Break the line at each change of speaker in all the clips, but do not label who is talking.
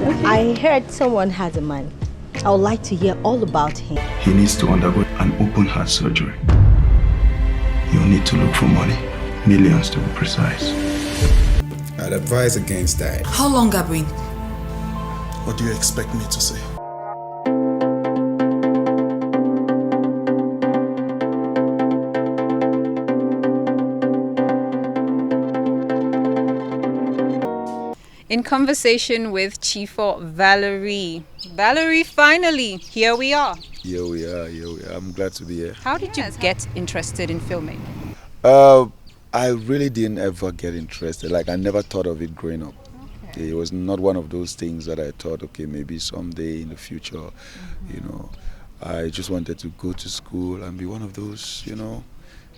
I heard someone has a man. I would like to hear all about him.
He needs to undergo an open heart surgery. You'll need to look for money. Millions to be precise.
I'd advise against that.
How long, Gabriel?
What do you expect me to say?
In conversation with Nchifor Valery. Valery, finally, here we are.
Here we are. I'm glad to be here.
How did you get interested in filming?
I really didn't ever get interested. Like, I never thought of it growing up. Okay. It was not one of those things that I thought, okay, maybe someday in the future, you know. I just wanted to go to school and be one of those, you know.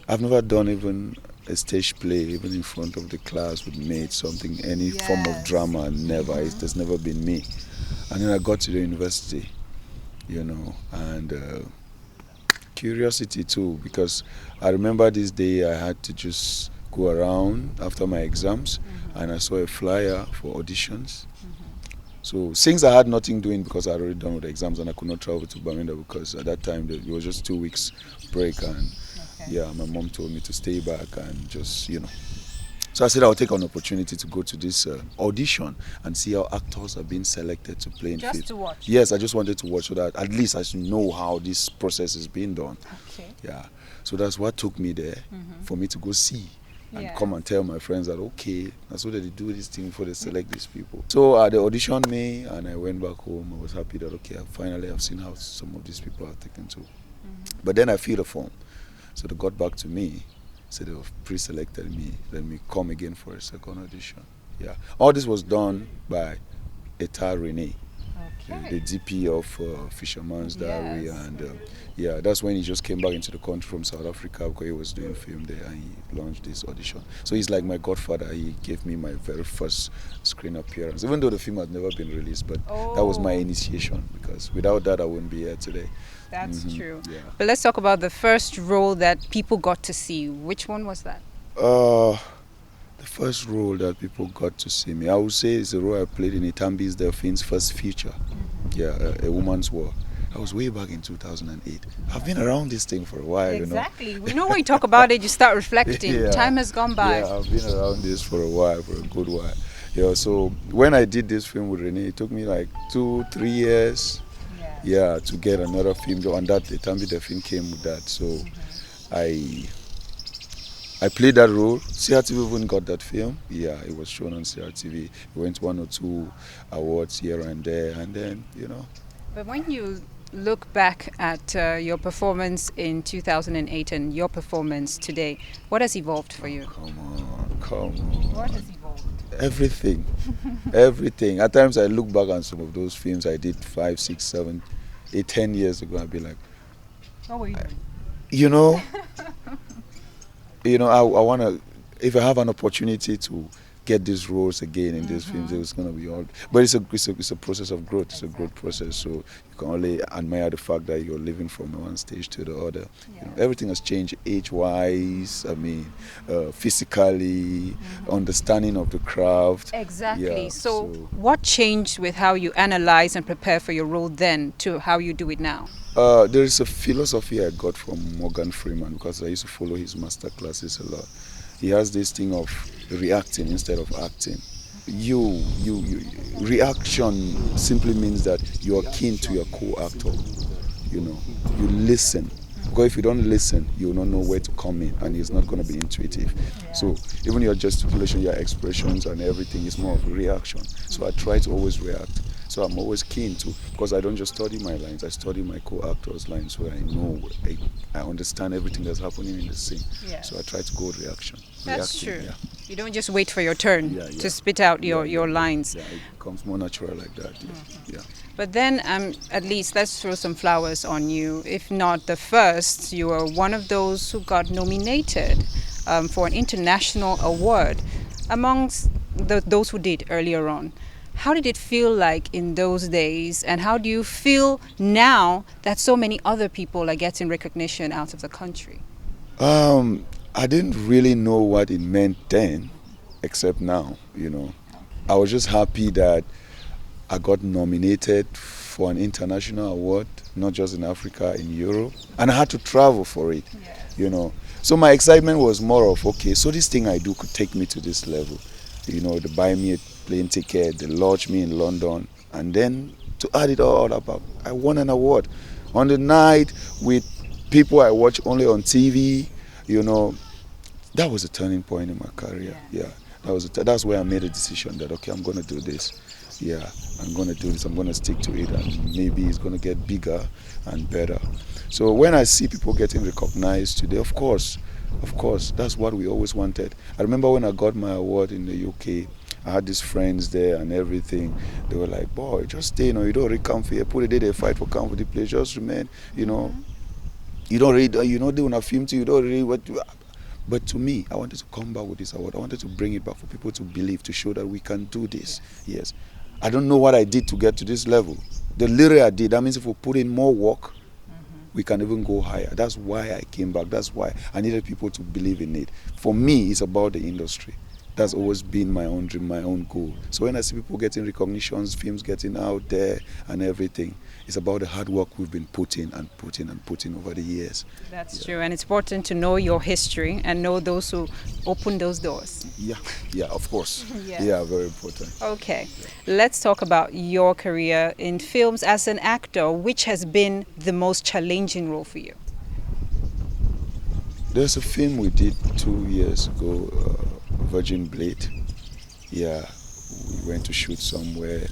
I've never done even a stage play, even in front of the class with mates, something, any form of drama, never. There's never been me. And then I got to the university, you know, and curiosity too, because I remember this day I had to just go around after my exams, and I saw a flyer for auditions. So since I had nothing doing because I had already done with the exams and I could not travel to Bermuda because at that time it was just 2 weeks break, and yeah, my mom told me to stay back and just, you know. So I said I'll take an opportunity to go to this audition and see how actors are being selected to play in film.
Just to watch?
Yes, I just wanted to watch so that at least I should know how this process is being done.
Okay.
Yeah. So that's what took me there, for me to go see and come and tell my friends that, okay, that's what they do this thing before they select these people. So they auditioned me and I went back home. I was happy that, okay, finally I've seen how some of these people are taken to. But then I filled the form. So they got back to me, said they have pre-selected me, let me come again for a second audition. Yeah, all this was done by Eta Rene, the DP of Fisherman's Diary, and yeah, that's when he just came back into the country from South Africa because he was doing film there, and he launched this audition. So he's like my godfather. He gave me my very first screen appearance, even though the film had never been released, but that was my initiation, because without that I wouldn't be here today.
That's true.
Yeah.
But let's talk about the first role that people got to see. Which one was that?
The first role that people got to see me, I would say, is the role I played in Itambi's Delphine's first feature. Yeah, A Woman's War. That was way back in 2008. I've been around this thing for a while,
Exactly. You know, when you talk about it, you start reflecting. Time has gone by.
Yeah, I've been around this for a while, for a good while. Yeah, so when I did this film with Rene, it took me like 2-3 years. Yeah, to get another film job, and that Itambi Delphine came with that. So I played that role. CRTV even got that film. Yeah, it was shown on CRTV. It went 1 or 2 awards here and there, and then, you know.
But when you look back at your performance in 2008 and your performance today, what has evolved for you?
Come on.
What has evolved?
Everything. Everything. At times I look back on some of those films I did 5, 6, 7, 8, 10 years ago. I'd be like,
What were you doing?
you know, I want to, if I have an opportunity to get these roles again in these films, it's going to be all. But it's a process of growth. It's a growth process. So you can only admire the fact that you're living from one stage to the other. You know, everything has changed age-wise. I mean, physically, understanding of the craft.
Exactly.
Yeah,
so what changed with how you analyze and prepare for your role then to how you do it now?
There is a philosophy I got from Morgan Freeman, because I used to follow his master classes a lot. He has this thing of reacting instead of acting. Reaction simply means that you are keen to your co-actor. You know, you listen. Because if you don't listen, you will not know where to come in, and it's not going to be intuitive. So even your gesticulation, your expressions and everything is more of a reaction. So I try to always react. So I'm always keen to, because I don't just study my lines, I study my co-actors' lines, so I know, I understand everything that's happening in the scene. So I try to go with reaction.
That's
reacting,
true.
Yeah.
You don't just wait for your turn to spit out your lines.
Yeah, it becomes more natural like that. Yeah.
But then, at least, let's throw some flowers on you. If not the first, you were one of those who got nominated for an international award amongst those who did earlier on. How did it feel like in those days, and how do you feel now that so many other people are getting recognition out of the country?
I didn't really know what it meant then, except now, you know. I was just happy that I got nominated for an international award, not just in Africa, in Europe. And I had to travel for it, you know. So my excitement was more of, okay, so this thing I do could take me to this level. You know, they buy me a plane ticket, they lodge me in London, and then to add it all up, I won an award. On the night with people I watch only on TV, you know, that was a turning point in my career. Yeah, that's where I made a decision that, okay, I'm going to do this. Yeah, I'm going to do this, I'm going to stick to it, and maybe it's going to get bigger and better. So when I see people getting recognized today, of course, that's what we always wanted. I remember when I got my award in the UK, I had these friends there and everything. They were like, boy, just stay, you know, you don't really come here. Put a day they fight for come for the place, just remain, you know. You don't read, you know, they want to film to you, don't read what. But to me, I wanted to come back with this award. I wanted to bring it back for people to believe, to show that we can do this. Yes. I don't know what I did to get to this level. The little I did, that means if we put in more work, we can even go higher. That's why I came back. That's why I needed people to believe in it. For me, it's about the industry. That's always been my own dream, my own goal. So when I see people getting recognitions, films getting out there and everything, it's about the hard work we've been putting over the years.
That's true, and it's important to know your history and know those who open those doors.
Yeah, of course. Yeah, very important.
Okay, let's talk about your career in films as an actor. Which has been the most challenging role for you?
There's a film we did 2 years ago, Virgin Blade. Yeah, we went to shoot somewhere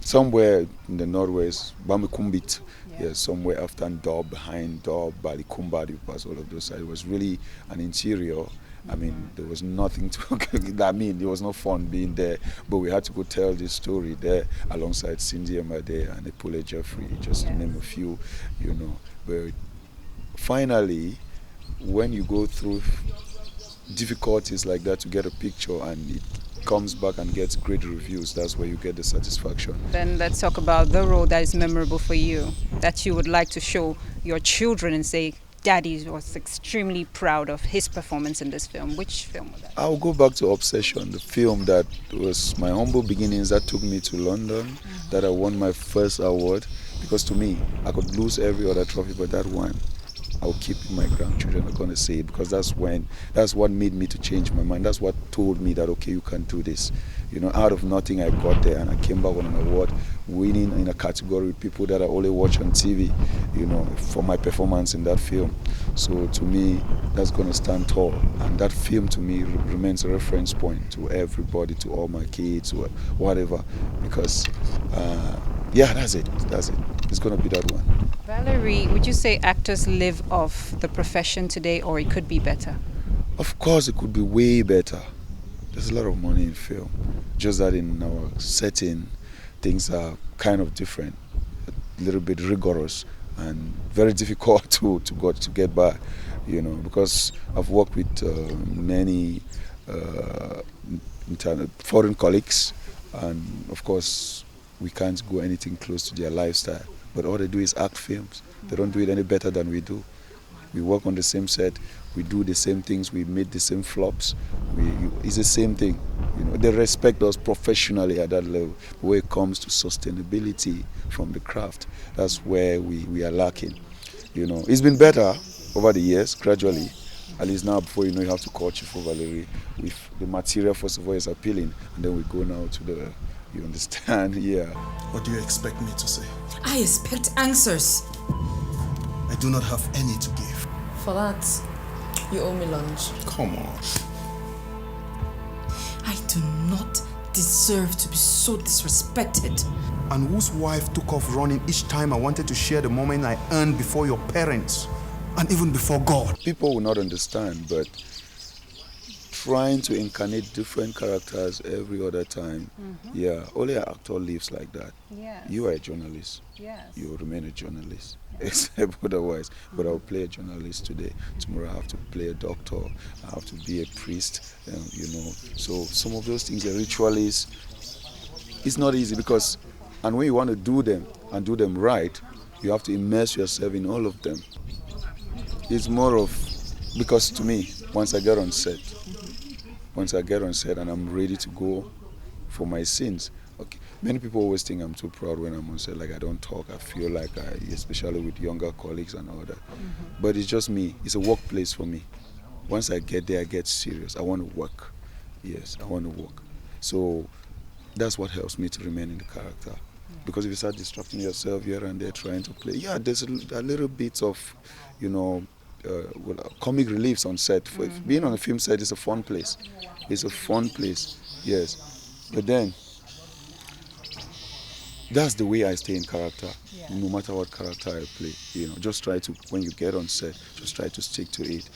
somewhere in the northwest, Bamikumbit. Yeah, somewhere after Dob, behind Dob, Balikumba, all of those sides. It was really an interior. I mean, there was nothing to, it was not fun being there, but we had to go tell this story there alongside Cindy Amade and Epule Jeffrey, just to name a few, you know. But finally, when you go through difficulties like that to get a picture and it comes back and gets great reviews, that's where you get the satisfaction.
Then let's talk about the role that is memorable for you, that you would like to show your children and say, Daddy was extremely proud of his performance in this film. Which film was that?
I'll go back to Obsession, the film that was my humble beginnings that took me to London, that I won my first award. Because to me, I could lose every other trophy, but that one, I'll keep it. My grandchildren are going to say it, because that's what made me to change my mind. That's what told me that, okay, you can do this. You know, out of nothing, I got there and I came back with an award, winning in a category with people that I only watch on TV, you know, for my performance in that film. So to me, that's going to stand tall. And that film to me remains a reference point to everybody, to all my kids, or whatever. Because, that's it. It's going to be that one.
Valery, would you say actors live off the profession today, or it could be better?
Of course, it could be way better. There's a lot of money in film. Just that in our setting, things are kind of different, a little bit rigorous and very difficult to get by, you know, because I've worked with many foreign colleagues, and of course we can't go anything close to their lifestyle. But all they do is act films. They don't do it any better than we do. We work on the same set, we do the same things, we made the same flops. It's the same thing. You know, they respect us professionally at that level. But when it comes to sustainability from the craft, that's where we are lacking. You know, it's been better over the years, gradually. At least now, before you know, you have to call Nchifor Valery. With the material, first of all, is appealing, and then we go now to the, you understand, yeah.
What do you expect me to say?
I expect answers.
I do not have any to give.
For that, you owe me lunch.
Come on.
I do not deserve to be so disrespected.
And whose wife took off running each time I wanted to share the moment I earned before your parents and even before God?
People will not understand, but trying to incarnate different characters every other time, only an actor lives like that.
Yes.
You are a journalist.
Yes.
You will remain a journalist, except otherwise. But I'll play a journalist today. Tomorrow I have to play a doctor. I have to be a priest. You know. So some of those things, the ritualists, it's not easy because, and when you want to do them and do them right, you have to immerse yourself in all of them. It's more of, because to me, once I get on set and I'm ready to go for my sins. Okay. Many people always think I'm too proud when I'm on set, like I don't talk. I feel like especially with younger colleagues and all that. But it's just me. It's a workplace for me. Once I get there, I get serious. I want to work. Yes, I want to work. So that's what helps me to remain in the character. Because if you start distracting yourself here and there trying to play, there's a little bit of, comic reliefs on set. Being on a film set is a fun place. It's a fun place, yes. But then, that's the way I stay in character, no matter what character I play. Just try to, when you get on set, just try to stick to it,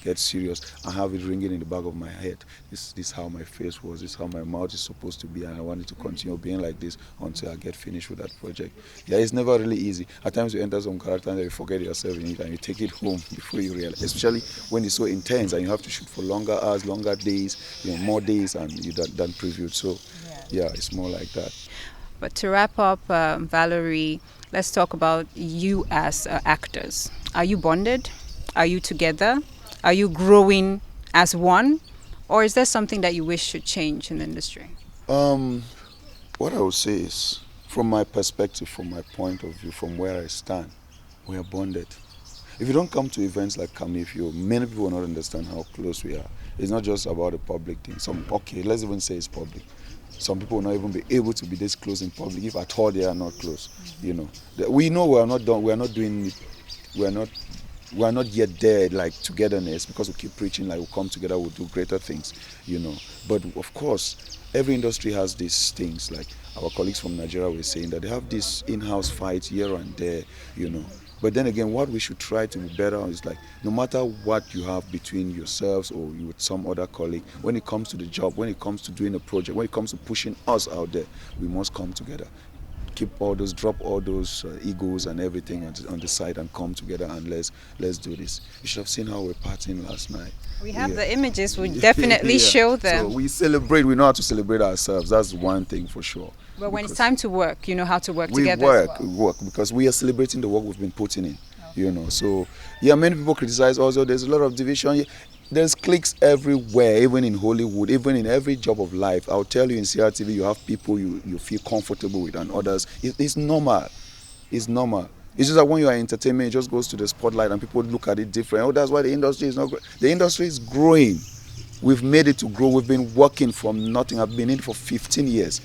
get serious. I have it ringing in the back of my head. This is how my face was, this is how my mouth is supposed to be, and I want it to continue being like this until I get finished with that project. It's never really easy. At times you enter some character and you forget yourself in it and you take it home before you realize, especially when it's so intense and you have to shoot for longer hours, longer days, more days than previewed. So it's more like that.
But to wrap up, Valery, let's talk about you as actors. Are you bonded? Are you together? Are you growing as one? Or is there something that you wish should change in the industry?
What I would say is, from my perspective, from my point of view, from where I stand, we are bonded. If you don't come to events like Camifio, many people will not understand how close we are. It's not just about a public thing. Let's even say it's public. Some people will not even be able to be this close in public if at all they are not close. We know we are not done. We are not doing it. We are not yet there like togetherness, because we keep preaching like we'll come together, we'll do greater things. But of course, every industry has these things. Like our colleagues from Nigeria were saying that they have this in-house fight here and there. But then again, what we should try to be better on is like, no matter what you have between yourselves or you with some other colleague, when it comes to the job, when it comes to doing a project, when it comes to pushing us out there, we must come together. Drop all those egos and everything on the side and come together and let's do this. You should have seen how we're partying last night.
We have the images, we definitely show them.
So we celebrate, we know how to celebrate ourselves. That's one thing for sure.
But when it's time to work, you know how to work
we
together.
We work because we are celebrating the work we've been putting in. So many people criticize also. There's a lot of division. There's cliques everywhere, even in Hollywood, even in every job of life. I'll tell you, in CRTV, you have people you feel comfortable with and others. It's normal. It's normal. It's just that when you are in entertainment, it just goes to the spotlight and people look at it different. That's why the industry is not growing. The industry is growing. We've made it to grow. We've been working from nothing. I've been in it for 15 years.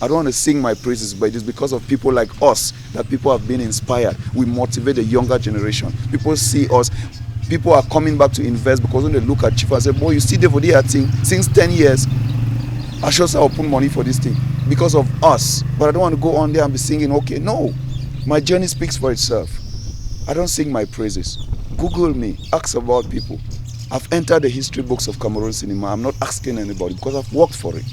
I don't want to sing my praises, but it's because of people like us that people have been inspired. We motivate the younger generation. People see us. People are coming back to invest because when they look at Nchifor and say, boy, you see for the thing since 10 years. I should say I'll put money for this thing because of us. But I don't want to go on there and be singing, okay, no. My journey speaks for itself. I don't sing my praises. Google me, ask about people. I've entered the history books of Cameroon cinema. I'm not asking anybody because I've worked for it.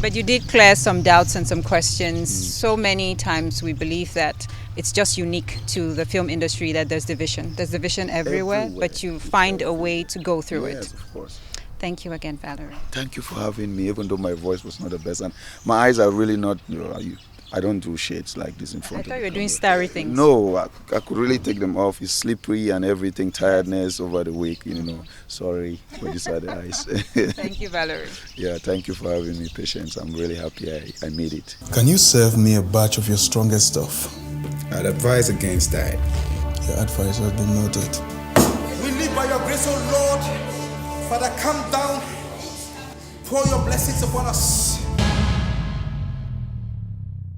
But you did clear some doubts and some questions. So many times we believe that it's just unique to the film industry that there's division. There's division everywhere. But you find a way to go through it.
Yes, of course.
Thank you again, Valery.
Thank you for having me, even though my voice was not the best. And my eyes are really not, I don't do shades like this in front of you.
I thought you were doing starry things.
No, I could really take them off. It's slippery and everything, tiredness over the week, Sorry, but these are the eyes.
Thank you, Valery.
Yeah, thank you for having me, Patience. I'm really happy I made it.
Can you serve me a batch of your strongest stuff?
I'd advise against that.
Your advice has been noted.
We live by your grace, O Lord. Father, come down, pour your blessings upon us.